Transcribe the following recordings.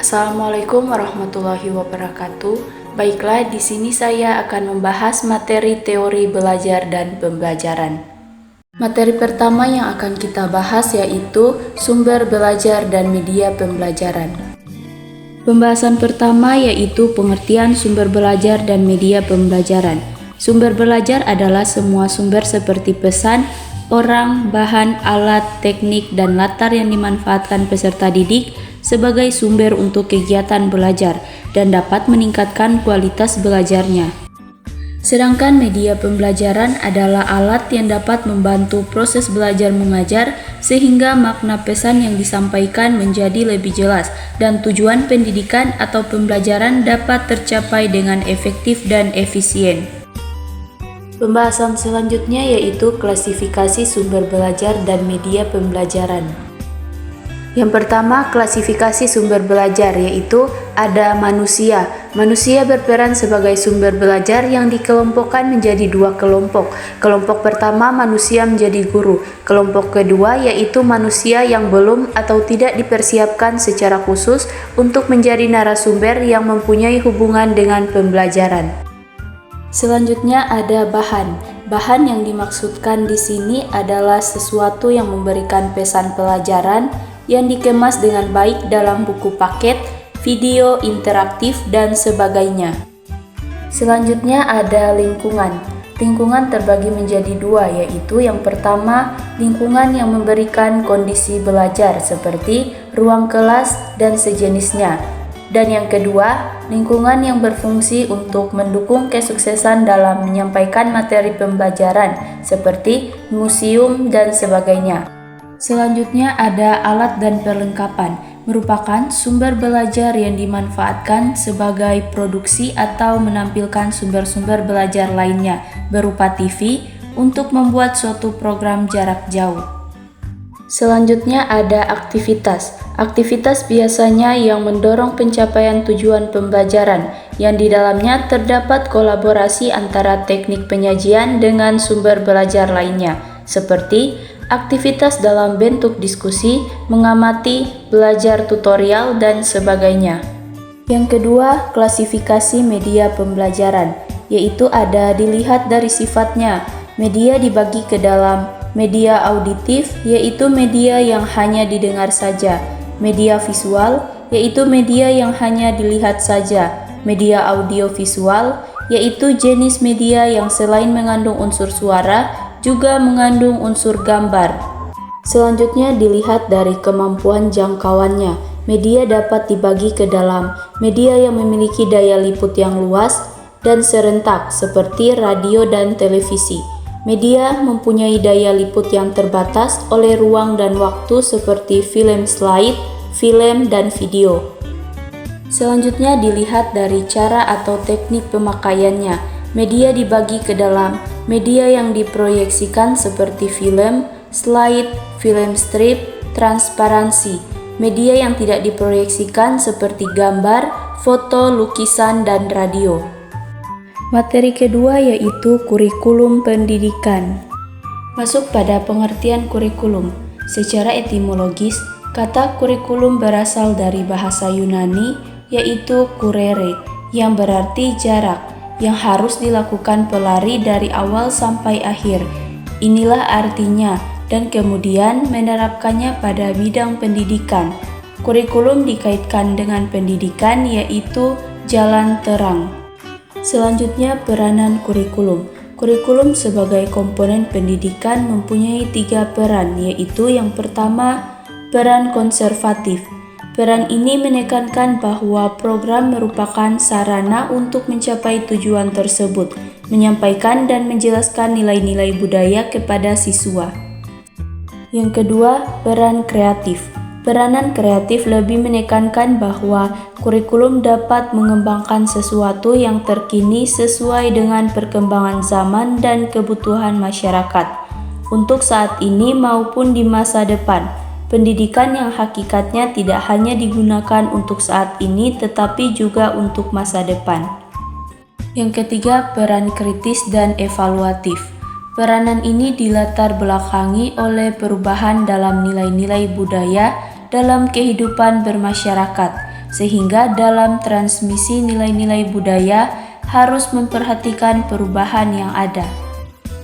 Assalamualaikum warahmatullahi wabarakatuh. Baiklah, di sini saya akan membahas materi teori belajar dan pembelajaran. Materi pertama yang akan kita bahas yaitu sumber belajar dan media pembelajaran. Pembahasan pertama yaitu pengertian sumber belajar dan media pembelajaran. Sumber belajar adalah semua sumber seperti pesan, orang, bahan, alat, teknik, dan latar yang dimanfaatkan peserta didik sebagai sumber untuk kegiatan belajar dan dapat meningkatkan kualitas belajarnya. Sedangkan media pembelajaran adalah alat yang dapat membantu proses belajar mengajar sehingga makna pesan yang disampaikan menjadi lebih jelas dan tujuan pendidikan atau pembelajaran dapat tercapai dengan efektif dan efisien. Pembahasan selanjutnya yaitu klasifikasi sumber belajar dan media pembelajaran. Yang pertama, klasifikasi sumber belajar yaitu ada manusia. Manusia berperan sebagai sumber belajar yang dikelompokkan menjadi dua kelompok. Kelompok pertama manusia menjadi guru. Kelompok kedua yaitu manusia yang belum atau tidak dipersiapkan secara khusus untuk menjadi narasumber yang mempunyai hubungan dengan pembelajaran. Selanjutnya ada bahan. Bahan yang dimaksudkan di sini adalah sesuatu yang memberikan pesan pelajaran yang dikemas dengan baik dalam buku paket, video interaktif, dan sebagainya. Selanjutnya ada lingkungan. Lingkungan terbagi menjadi dua, yaitu yang pertama, lingkungan yang memberikan kondisi belajar seperti ruang kelas dan sejenisnya. Dan yang kedua, lingkungan yang berfungsi untuk mendukung kesuksesan dalam menyampaikan materi pembelajaran seperti museum dan sebagainya. Selanjutnya ada alat dan perlengkapan, merupakan sumber belajar yang dimanfaatkan sebagai produksi atau menampilkan sumber-sumber belajar lainnya berupa TV untuk membuat suatu program jarak jauh. Selanjutnya ada aktivitas. Aktivitas biasanya yang mendorong pencapaian tujuan pembelajaran, yang di dalamnya terdapat kolaborasi antara teknik penyajian dengan sumber belajar lainnya, seperti aktivitas dalam bentuk diskusi, mengamati, belajar tutorial, dan sebagainya. Yang kedua, klasifikasi media pembelajaran, yaitu ada dilihat dari sifatnya. Media dibagi ke dalam media auditif, yaitu media yang hanya didengar saja, media visual, yaitu media yang hanya dilihat saja, media audiovisual, yaitu jenis media yang selain mengandung unsur suara, juga mengandung unsur gambar. Selanjutnya dilihat dari kemampuan jangkauannya. Media dapat dibagi ke dalam media yang memiliki daya liput yang luas dan serentak seperti radio dan televisi. Media mempunyai daya liput yang terbatas oleh ruang dan waktu seperti film slide, film, dan video. Selanjutnya dilihat dari cara atau teknik pemakaiannya. Media dibagi ke dalam media yang diproyeksikan seperti film, slide, film strip, transparansi. Media yang tidak diproyeksikan seperti gambar, foto, lukisan, dan radio. Materi kedua yaitu kurikulum pendidikan. Masuk pada pengertian kurikulum. Secara etimologis, kata kurikulum berasal dari bahasa Yunani yaitu kurere, yang berarti jarak, yang harus dilakukan pelari dari awal sampai akhir. Inilah artinya, dan kemudian menerapkannya pada bidang pendidikan. Kurikulum dikaitkan dengan pendidikan yaitu jalan terang. Selanjutnya peranan kurikulum. Kurikulum sebagai komponen pendidikan mempunyai 3 peran, yaitu yang pertama, peran konservatif. Peran ini menekankan bahwa program merupakan sarana untuk mencapai tujuan tersebut, menyampaikan dan menjelaskan nilai-nilai budaya kepada siswa. Yang kedua, peran kreatif. Peranan kreatif lebih menekankan bahwa kurikulum dapat mengembangkan sesuatu yang terkini sesuai dengan perkembangan zaman dan kebutuhan masyarakat, untuk saat ini maupun di masa depan. Pendidikan yang hakikatnya tidak hanya digunakan untuk saat ini tetapi juga untuk masa depan. Yang ketiga, peran kritis dan evaluatif. Peranan ini dilatar belakangi oleh perubahan dalam nilai-nilai budaya dalam kehidupan bermasyarakat. sehingga dalam transmisi nilai-nilai budaya harus memperhatikan perubahan yang ada.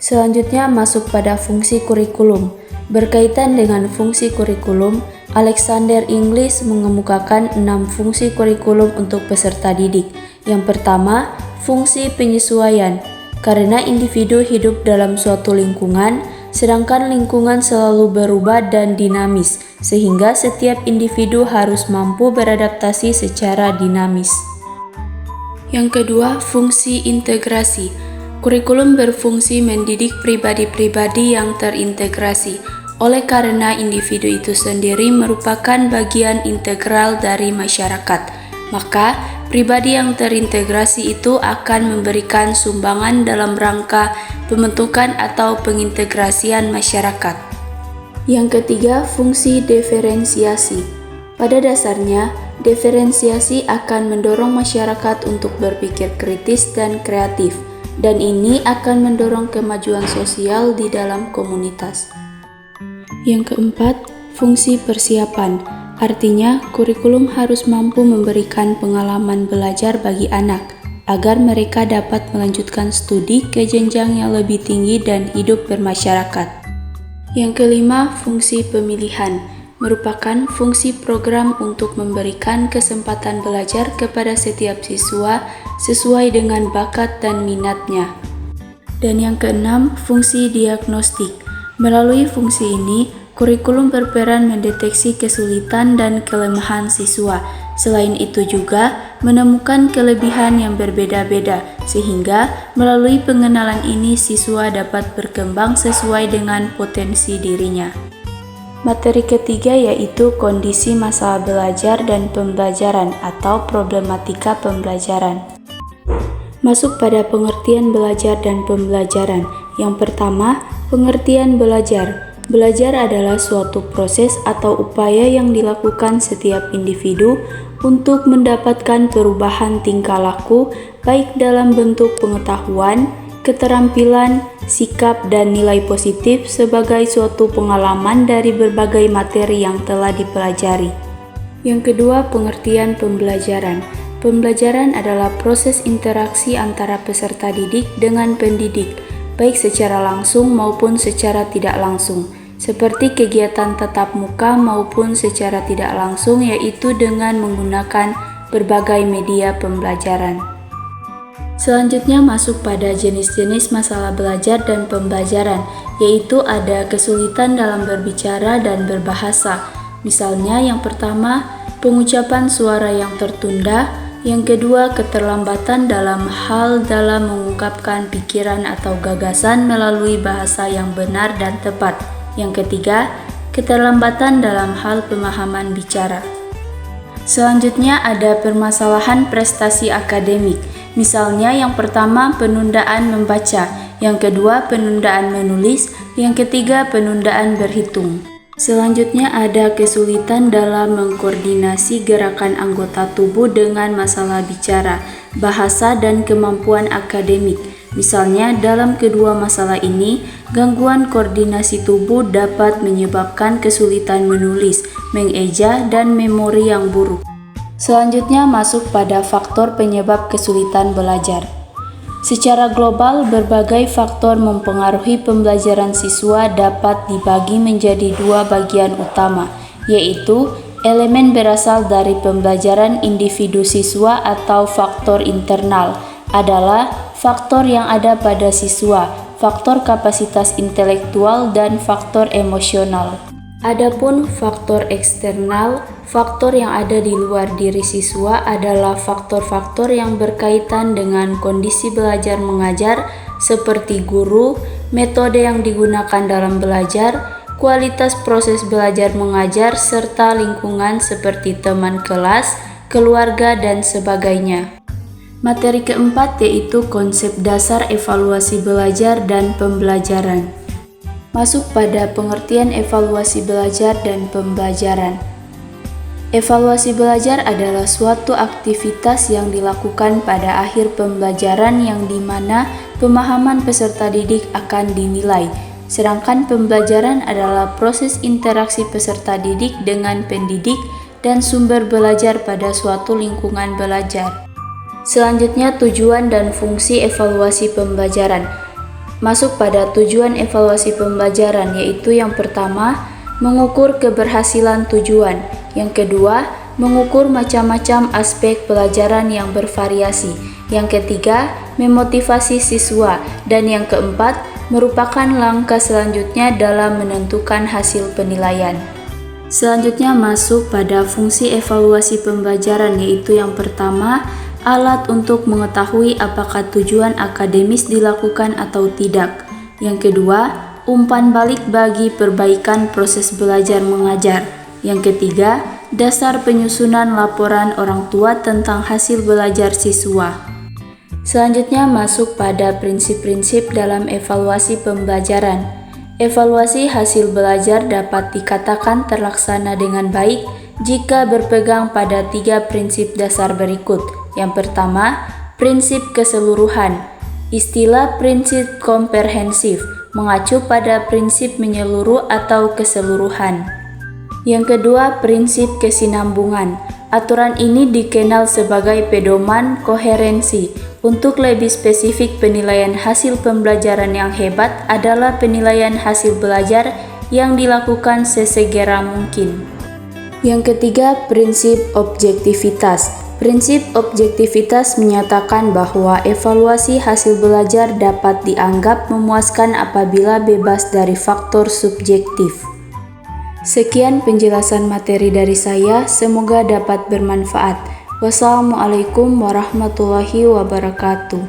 Selanjutnya masuk pada fungsi kurikulum. Berkaitan dengan fungsi kurikulum, Alexander Inglis mengemukakan 6 fungsi kurikulum untuk peserta didik. Yang pertama, fungsi penyesuaian. Karena individu hidup dalam suatu lingkungan, sedangkan lingkungan selalu berubah dan dinamis, sehingga setiap individu harus mampu beradaptasi secara dinamis. Yang kedua, fungsi integrasi. Kurikulum berfungsi mendidik pribadi-pribadi yang terintegrasi, oleh karena individu itu sendiri merupakan bagian integral dari masyarakat. Maka, pribadi yang terintegrasi itu akan memberikan sumbangan dalam rangka pembentukan atau pengintegrasian masyarakat. Yang ketiga, fungsi diferensiasi. Pada dasarnya, diferensiasi akan mendorong masyarakat untuk berpikir kritis dan kreatif, dan ini akan mendorong kemajuan sosial di dalam komunitas. Yang keempat, fungsi persiapan. Artinya, kurikulum harus mampu memberikan pengalaman belajar bagi anak, agar mereka dapat melanjutkan studi ke jenjang yang lebih tinggi dan hidup bermasyarakat. Yang kelima, fungsi pemilihan. Merupakan fungsi program untuk memberikan kesempatan belajar kepada setiap siswa sesuai dengan bakat dan minatnya. Dan yang keenam, fungsi diagnostik. Melalui fungsi ini, kurikulum berperan mendeteksi kesulitan dan kelemahan siswa. Selain itu juga menemukan kelebihan yang berbeda-beda, sehingga melalui pengenalan ini siswa dapat berkembang sesuai dengan potensi dirinya. Materi ketiga yaitu kondisi masalah belajar dan pembelajaran atau problematika pembelajaran. Masuk pada pengertian belajar dan pembelajaran. Yang pertama, pengertian belajar. Belajar adalah suatu proses atau upaya yang dilakukan setiap individu untuk mendapatkan perubahan tingkah laku, baik dalam bentuk pengetahuan, keterampilan, sikap, dan nilai positif sebagai suatu pengalaman dari berbagai materi yang telah dipelajari. Yang kedua, pengertian pembelajaran. Pembelajaran adalah proses interaksi antara peserta didik dengan pendidik, baik secara langsung maupun secara tidak langsung, seperti kegiatan tatap muka maupun secara tidak langsung, yaitu dengan menggunakan berbagai media pembelajaran. Selanjutnya masuk pada jenis-jenis masalah belajar dan pembelajaran, yaitu ada kesulitan dalam berbicara dan berbahasa. Misalnya yang pertama, pengucapan suara yang tertunda. Yang kedua, keterlambatan dalam mengungkapkan pikiran atau gagasan melalui bahasa yang benar dan tepat. Yang ketiga, keterlambatan dalam hal pemahaman bicara. Selanjutnya ada permasalahan prestasi akademik. Misalnya yang pertama penundaan membaca, yang kedua penundaan menulis, yang ketiga penundaan berhitung. Selanjutnya ada kesulitan dalam mengkoordinasi gerakan anggota tubuh dengan masalah bicara, bahasa, dan kemampuan akademik. Misalnya dalam kedua masalah ini, gangguan koordinasi tubuh dapat menyebabkan kesulitan menulis, mengeja, dan memori yang buruk. Selanjutnya masuk pada faktor penyebab kesulitan belajar. Secara global, berbagai faktor mempengaruhi pembelajaran siswa dapat dibagi menjadi dua bagian utama, yaitu elemen berasal dari pembelajaran individu siswa atau faktor internal adalah faktor yang ada pada siswa, faktor kapasitas intelektual, dan faktor emosional. Adapun faktor eksternal, faktor yang ada di luar diri siswa adalah faktor-faktor yang berkaitan dengan kondisi belajar mengajar seperti guru, metode yang digunakan dalam belajar, kualitas proses belajar mengajar, serta lingkungan seperti teman kelas, keluarga, dan sebagainya. Materi keempat yaitu konsep dasar evaluasi belajar dan pembelajaran. Masuk pada pengertian evaluasi belajar dan pembelajaran. Evaluasi belajar adalah suatu aktivitas yang dilakukan pada akhir pembelajaran yang dimana pemahaman peserta didik akan dinilai, sedangkan pembelajaran adalah proses interaksi peserta didik dengan pendidik dan sumber belajar pada suatu lingkungan belajar. Selanjutnya, tujuan dan fungsi evaluasi pembelajaran. Masuk pada tujuan evaluasi pembelajaran, yaitu yang pertama, mengukur keberhasilan tujuan. Yang kedua, mengukur macam-macam aspek pelajaran yang bervariasi. Yang ketiga, memotivasi siswa. Dan yang keempat, merupakan langkah selanjutnya dalam menentukan hasil penilaian. Selanjutnya masuk pada fungsi evaluasi pembelajaran, yaitu yang pertama, alat untuk mengetahui apakah tujuan akademis dilakukan atau tidak. Yang kedua, umpan balik bagi perbaikan proses belajar mengajar. Yang ketiga, dasar penyusunan laporan orang tua tentang hasil belajar siswa. Selanjutnya masuk pada prinsip-prinsip dalam evaluasi pembelajaran. Evaluasi hasil belajar dapat dikatakan terlaksana dengan baik jika berpegang pada 3 prinsip dasar berikut. Yang pertama, prinsip keseluruhan. Istilah prinsip komprehensif mengacu pada prinsip menyeluruh atau keseluruhan. Yang kedua, prinsip kesinambungan. Aturan ini dikenal sebagai pedoman koherensi. Untuk lebih spesifik, penilaian hasil pembelajaran yang hebat adalah penilaian hasil belajar yang dilakukan sesegera mungkin. Yang ketiga, prinsip objektivitas. Prinsip objektivitas menyatakan bahwa evaluasi hasil belajar dapat dianggap memuaskan apabila bebas dari faktor subjektif. Sekian penjelasan materi dari saya, semoga dapat bermanfaat. Wassalamualaikum warahmatullahi wabarakatuh.